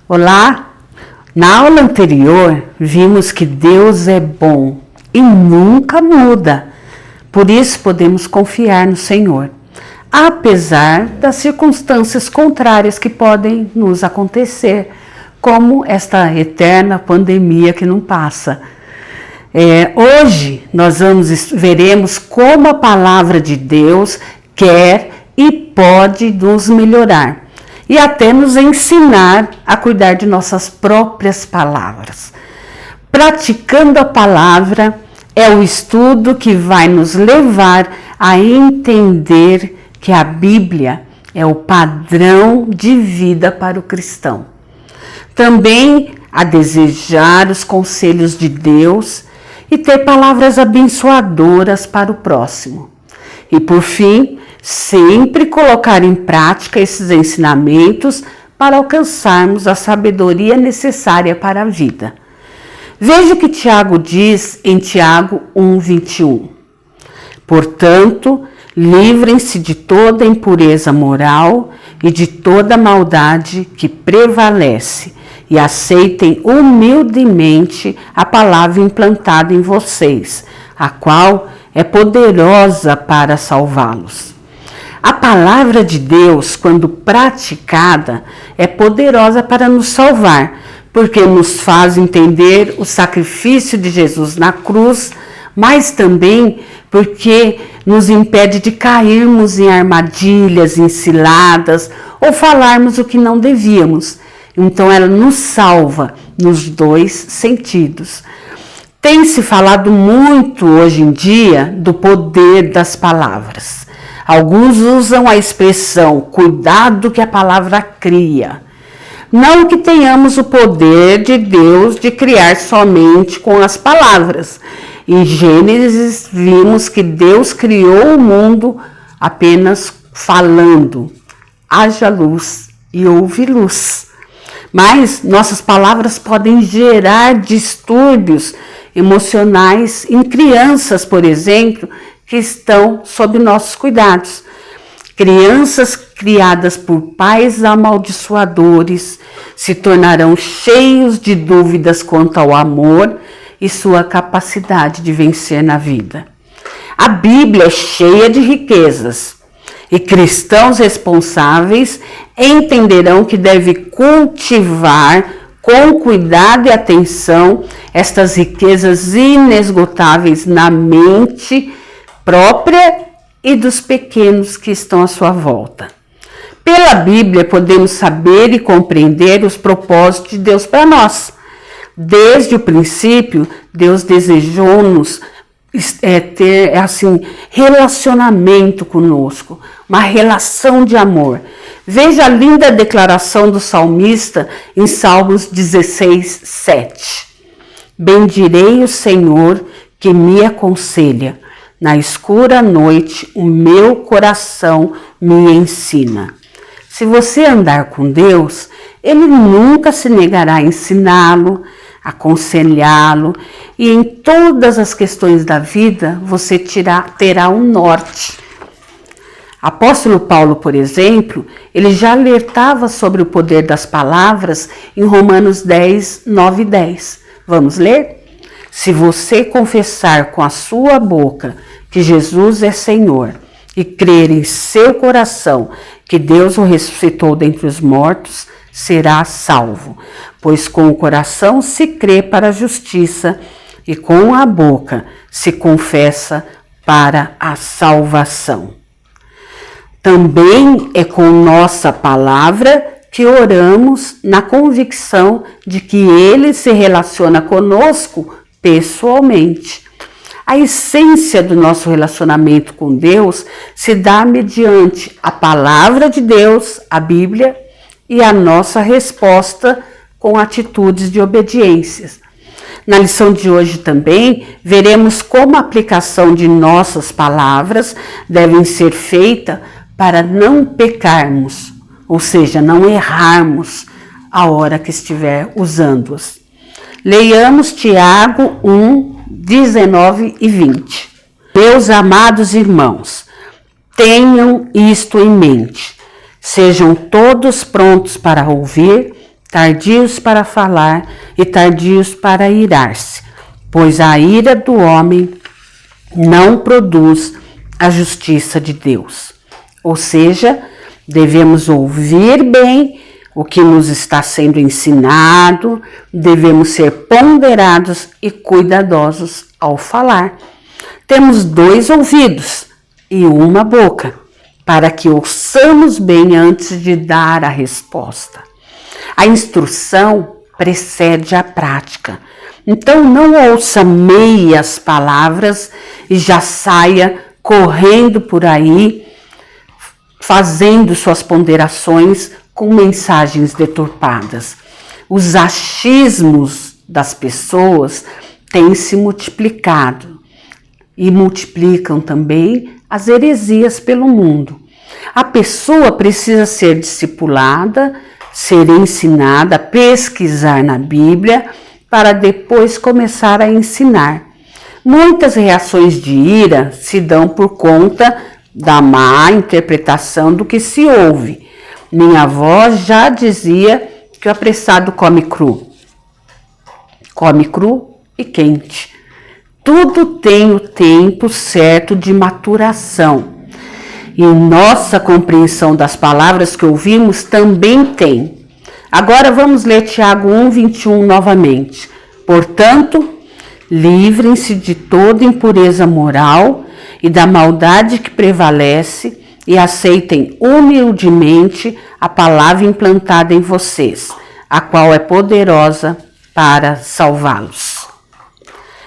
Olá! Na aula anterior, vimos que Deus é bom e nunca muda. Por isso podemos confiar no Senhor, apesar das circunstâncias contrárias que podem nos acontecer, como esta eterna pandemia que não passa. Hoje nós veremos como a palavra de Deus quer e pode nos melhorar e até nos ensinar a cuidar de nossas próprias palavras. Praticando a palavra é o estudo que vai nos levar a entender que a Bíblia é o padrão de vida para o cristão. Também a desejar os conselhos de Deus e ter palavras abençoadoras para o próximo. E por fim, sempre colocar em prática esses ensinamentos para alcançarmos a sabedoria necessária para a vida. Veja o que Tiago diz em Tiago 1:21. Portanto, livrem-se de toda impureza moral e de toda maldade que prevalece e aceitem humildemente a palavra implantada em vocês, a qual é poderosa para salvá-los. A palavra de Deus, quando praticada, é poderosa para nos salvar, porque nos faz entender o sacrifício de Jesus na cruz, mas também porque nos impede de cairmos em armadilhas, em ciladas ou falarmos o que não devíamos. Então ela nos salva nos dois sentidos. Tem se falado muito hoje em dia do poder das palavras. Alguns usam a expressão cuidado que a palavra cria. Não que tenhamos o poder de Deus de criar somente com as palavras. Em Gênesis vimos que Deus criou o mundo apenas falando. Haja luz e houve luz. Mas nossas palavras podem gerar distúrbios emocionais em crianças, por exemplo, que estão sob nossos cuidados. Crianças criadas por pais amaldiçoadores se tornarão cheios de dúvidas quanto ao amor e sua capacidade de vencer na vida. A Bíblia é cheia de riquezas e cristãos responsáveis entenderão que deve cultivar com cuidado e atenção estas riquezas inesgotáveis na mente própria e dos pequenos que estão à sua volta. Pela Bíblia podemos saber e compreender os propósitos de Deus para nós. Desde o princípio, Deus desejou-nos ter relacionamento conosco, uma relação de amor. Veja a linda declaração do salmista em Salmos 16:7. Bendirei o Senhor que me aconselha. Na escura noite, o meu coração me ensina. Se você andar com Deus, Ele nunca se negará a ensiná-lo, aconselhá-lo, e em todas as questões da vida, você terá um norte. Apóstolo Paulo, por exemplo, ele já alertava sobre o poder das palavras em Romanos 10:9 e 10. Vamos ler? Se você confessar com a sua boca que Jesus é Senhor e crer em seu coração que Deus o ressuscitou dentre os mortos, será salvo. Pois com o coração se crê para a justiça e com a boca se confessa para a salvação. Também é com nossa palavra que oramos na convicção de que Ele se relaciona conosco pessoalmente. A essência do nosso relacionamento com Deus se dá mediante a palavra de Deus, a Bíblia, e a nossa resposta com atitudes de obediência. Na lição de hoje também veremos como a aplicação de nossas palavras devem ser feita para não pecarmos, ou seja, não errarmos a hora que estiver usando-as. Leiamos Tiago 1:19 e 20. Meus amados irmãos, tenham isto em mente. Sejam todos prontos para ouvir, tardios para falar e tardios para irar-se, pois a ira do homem não produz a justiça de Deus. Ou seja, devemos ouvir bem o que nos está sendo ensinado, devemos ser ponderados e cuidadosos ao falar. Temos 2 ouvidos e uma boca, para que ouçamos bem antes de dar a resposta. A instrução precede a prática. Então não ouça meias palavras e já saia correndo por aí, fazendo suas ponderações com mensagens deturpadas. Os achismos das pessoas têm se multiplicado e multiplicam também as heresias pelo mundo. A pessoa precisa ser discipulada, ser ensinada a pesquisar na Bíblia para depois começar a ensinar. Muitas reações de ira se dão por conta da má interpretação do que se ouve. Minha avó já dizia que o apressado come cru e quente. Tudo tem o tempo certo de maturação. E nossa compreensão das palavras que ouvimos também tem. Agora vamos ler Tiago 1:21 novamente. Portanto, livrem-se de toda impureza moral e da maldade que prevalece e aceitem humildemente a palavra implantada em vocês, a qual é poderosa para salvá-los.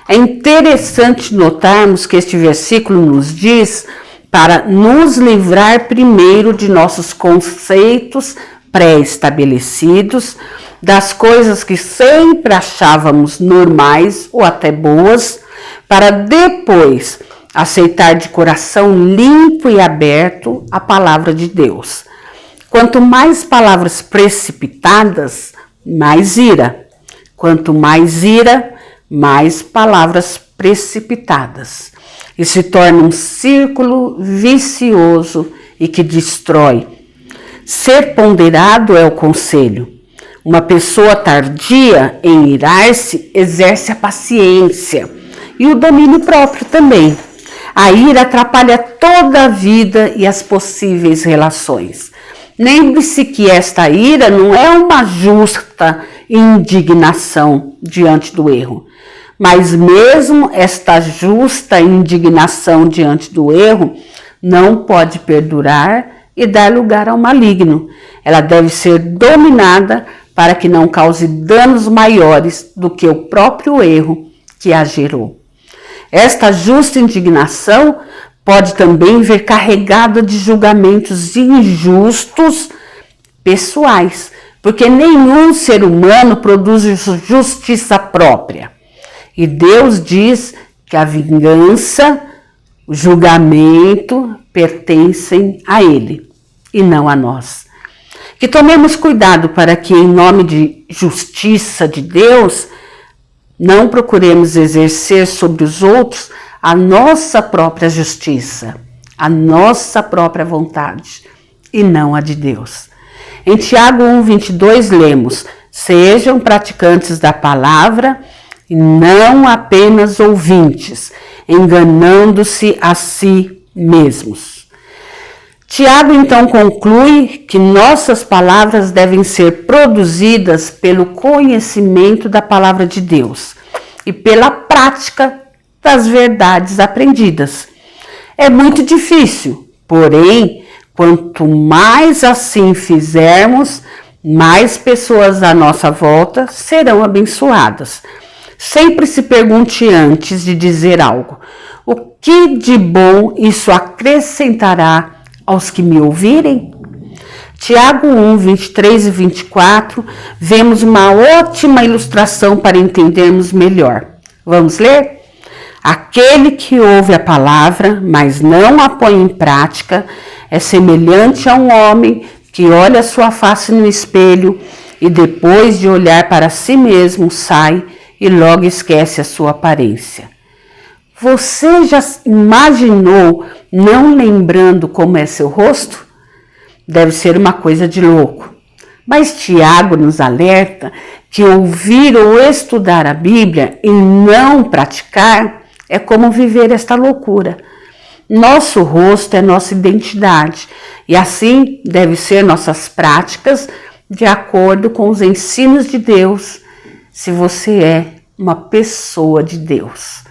É interessante notarmos que este versículo nos diz para nos livrar primeiro de nossos conceitos pré-estabelecidos, das coisas que sempre achávamos normais ou até boas, para depois aceitar de coração limpo e aberto a palavra de Deus. Quanto mais palavras precipitadas, mais ira. Quanto mais ira, mais palavras precipitadas. E se torna um círculo vicioso e que destrói. Ser ponderado é o conselho. Uma pessoa tardia em irar-se exerce a paciência e o domínio próprio também. A ira atrapalha toda a vida e as possíveis relações. Lembre-se que esta ira não é uma justa indignação diante do erro, mas mesmo esta justa indignação diante do erro não pode perdurar e dar lugar ao maligno. Ela deve ser dominada para que não cause danos maiores do que o próprio erro que a gerou. Esta justa indignação pode também vir carregada de julgamentos injustos pessoais, porque nenhum ser humano produz justiça própria. E Deus diz que a vingança, o julgamento pertencem a Ele e não a nós. Que tomemos cuidado para que, em nome de justiça de Deus, não procuremos exercer sobre os outros a nossa própria justiça, a nossa própria vontade, e não a de Deus. Em Tiago 1:22 lemos: sejam praticantes da palavra e não apenas ouvintes, enganando-se a si mesmos. Tiago então conclui que nossas palavras devem ser produzidas pelo conhecimento da palavra de Deus e pela prática das verdades aprendidas. É muito difícil, porém, quanto mais assim fizermos, mais pessoas à nossa volta serão abençoadas. Sempre se pergunte antes de dizer algo: o que de bom isso acrescentará aos que me ouvirem? Tiago 1:23 e 24, vemos uma ótima ilustração para entendermos melhor. Vamos ler? Aquele que ouve a palavra, mas não a põe em prática, é semelhante a um homem que olha sua face no espelho e depois de olhar para si mesmo sai e logo esquece a sua aparência. Você já imaginou não lembrando como é seu rosto? Deve ser uma coisa de louco. Mas Tiago nos alerta que ouvir ou estudar a Bíblia e não praticar é como viver esta loucura. Nosso rosto é nossa identidade e assim deve ser nossas práticas de acordo com os ensinos de Deus, se você é uma pessoa de Deus.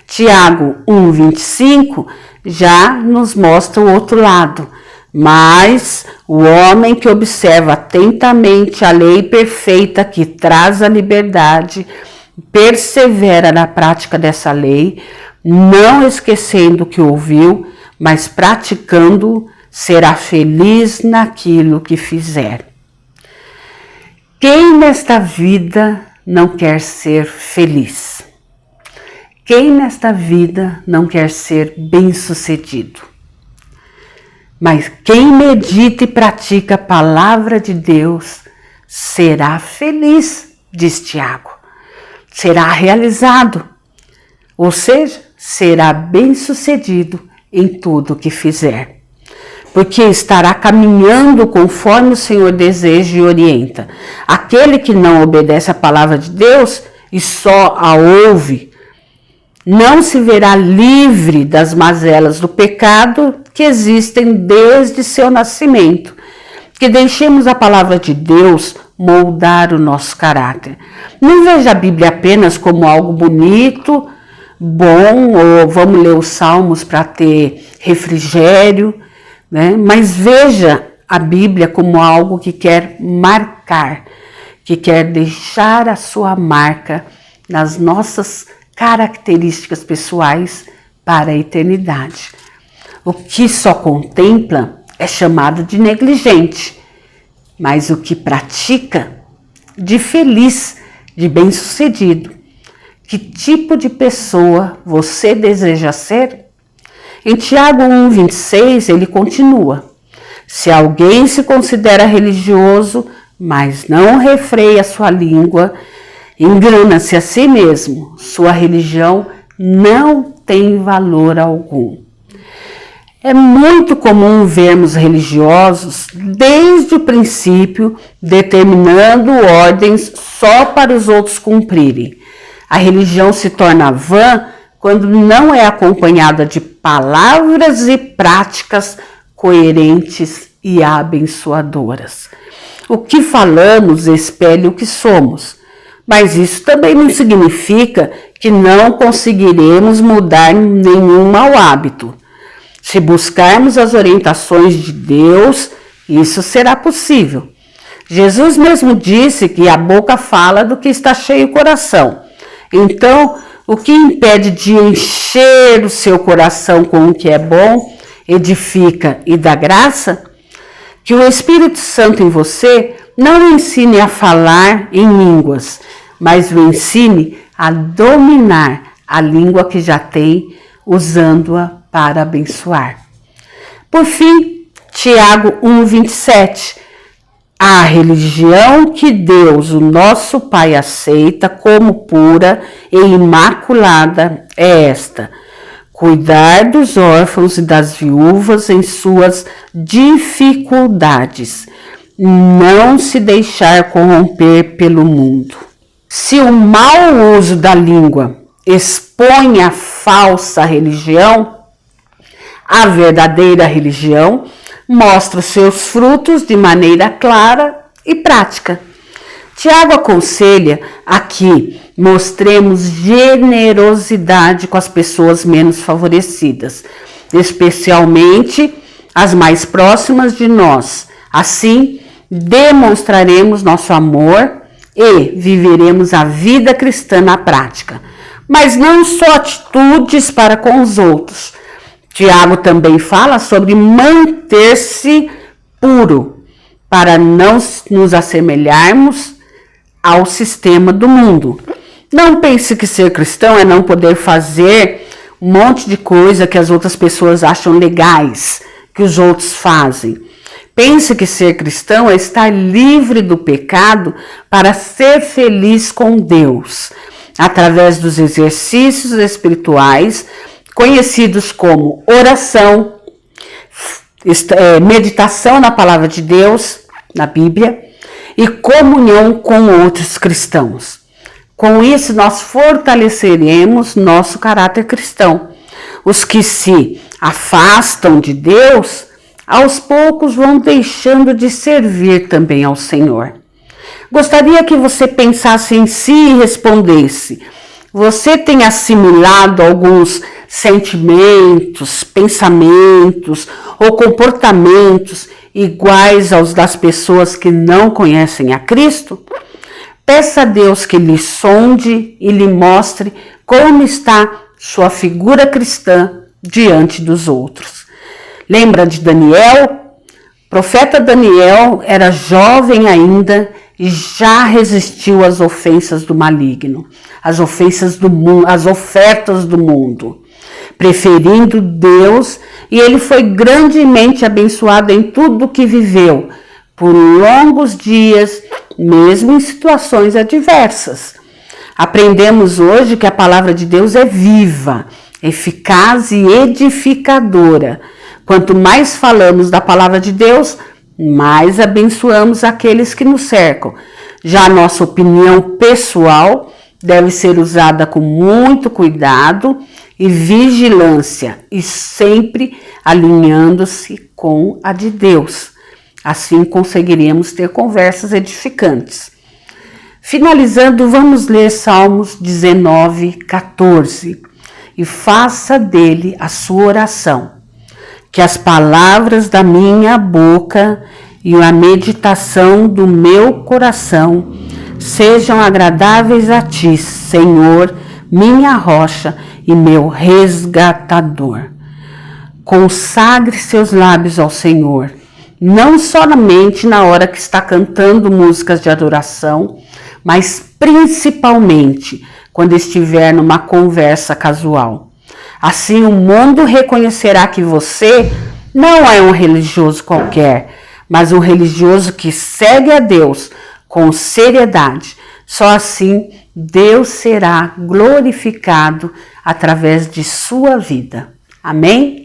Tiago 1,25 já nos mostra o outro lado. Mas o homem que observa atentamente a lei perfeita que traz a liberdade, persevera na prática dessa lei, não esquecendo o que ouviu, mas praticando, será feliz naquilo que fizer. Quem nesta vida não quer ser feliz? Quem nesta vida não quer ser bem-sucedido? Mas quem medita e pratica a palavra de Deus será feliz, diz Tiago. Será realizado, ou seja, será bem-sucedido em tudo o que fizer. Porque estará caminhando conforme o Senhor deseja e orienta. Aquele que não obedece à palavra de Deus e só a ouve, não se verá livre das mazelas do pecado que existem desde seu nascimento. Que deixemos a palavra de Deus moldar o nosso caráter. Não veja a Bíblia apenas como algo bonito, bom, ou vamos ler os salmos para ter refrigério, né? Mas veja a Bíblia como algo que quer marcar, que quer deixar a sua marca nas nossas características pessoais para a eternidade. O que só contempla é chamado de negligente, mas o que pratica, de feliz, de bem-sucedido. Que tipo de pessoa você deseja ser? Em Tiago 1,26 ele continua: se alguém se considera religioso, mas não refreia sua língua, engana-se a si mesmo, sua religião não tem valor algum. É muito comum vermos religiosos, desde o princípio, determinando ordens só para os outros cumprirem. A religião se torna vã quando não é acompanhada de palavras e práticas coerentes e abençoadoras. O que falamos espelha o que somos, mas isso também não significa que não conseguiremos mudar nenhum mau hábito. Se buscarmos as orientações de Deus, isso será possível. Jesus mesmo disse que a boca fala do que está cheio o coração. Então, o que impede de encher o seu coração com o que é bom, edifica e dá graça? Que o Espírito Santo em você não o ensine a falar em línguas, mas o ensine a dominar a língua que já tem, usando-a para abençoar. Por fim, Tiago 1,27. A religião que Deus, o nosso Pai, aceita como pura e imaculada é esta: cuidar dos órfãos e das viúvas em suas dificuldades, não se deixar corromper pelo mundo. Se o mau uso da língua expõe a falsa religião, a verdadeira religião mostra os seus frutos de maneira clara e prática. Tiago aconselha a que mostremos generosidade com as pessoas menos favorecidas, especialmente as mais próximas de nós. Assim, demonstraremos nosso amor e viveremos a vida cristã na prática. Mas não só atitudes para com os outros. Tiago também fala sobre manter-se puro, para não nos assemelharmos ao sistema do mundo. Não pense que ser cristão é não poder fazer um monte de coisa que as outras pessoas acham legais, que os outros fazem. Pense que ser cristão é estar livre do pecado para ser feliz com Deus, através dos exercícios espirituais conhecidos como oração, meditação na palavra de Deus, na Bíblia, e comunhão com outros cristãos. Com isso, nós fortaleceremos nosso caráter cristão. Os que se afastam de Deus, aos poucos vão deixando de servir também ao Senhor. Gostaria que você pensasse em si e respondesse: você tem assimilado alguns sentimentos, pensamentos ou comportamentos iguais aos das pessoas que não conhecem a Cristo? Peça a Deus que lhe sonde e lhe mostre como está sua figura cristã diante dos outros. Lembra de Daniel? O profeta Daniel era jovem ainda e já resistiu às ofensas do maligno, às ofensas do mundo, às ofertas do mundo, preferindo Deus, e ele foi grandemente abençoado em tudo que viveu, por longos dias, mesmo em situações adversas. Aprendemos hoje que a palavra de Deus é viva, eficaz e edificadora. Quanto mais falamos da palavra de Deus, mais abençoamos aqueles que nos cercam. Já a nossa opinião pessoal deve ser usada com muito cuidado e vigilância, e sempre alinhando-se com a de Deus. Assim conseguiremos ter conversas edificantes. Finalizando, vamos ler Salmos 19, 14. E faça dele a sua oração. Que as palavras da minha boca e a meditação do meu coração sejam agradáveis a ti, Senhor, minha rocha e meu resgatador. Consagre seus lábios ao Senhor, não somente na hora que está cantando músicas de adoração, mas principalmente quando estiver numa conversa casual. Assim o mundo reconhecerá que você não é um religioso qualquer, mas um religioso que segue a Deus com seriedade. Só assim Deus será glorificado através de sua vida. Amém?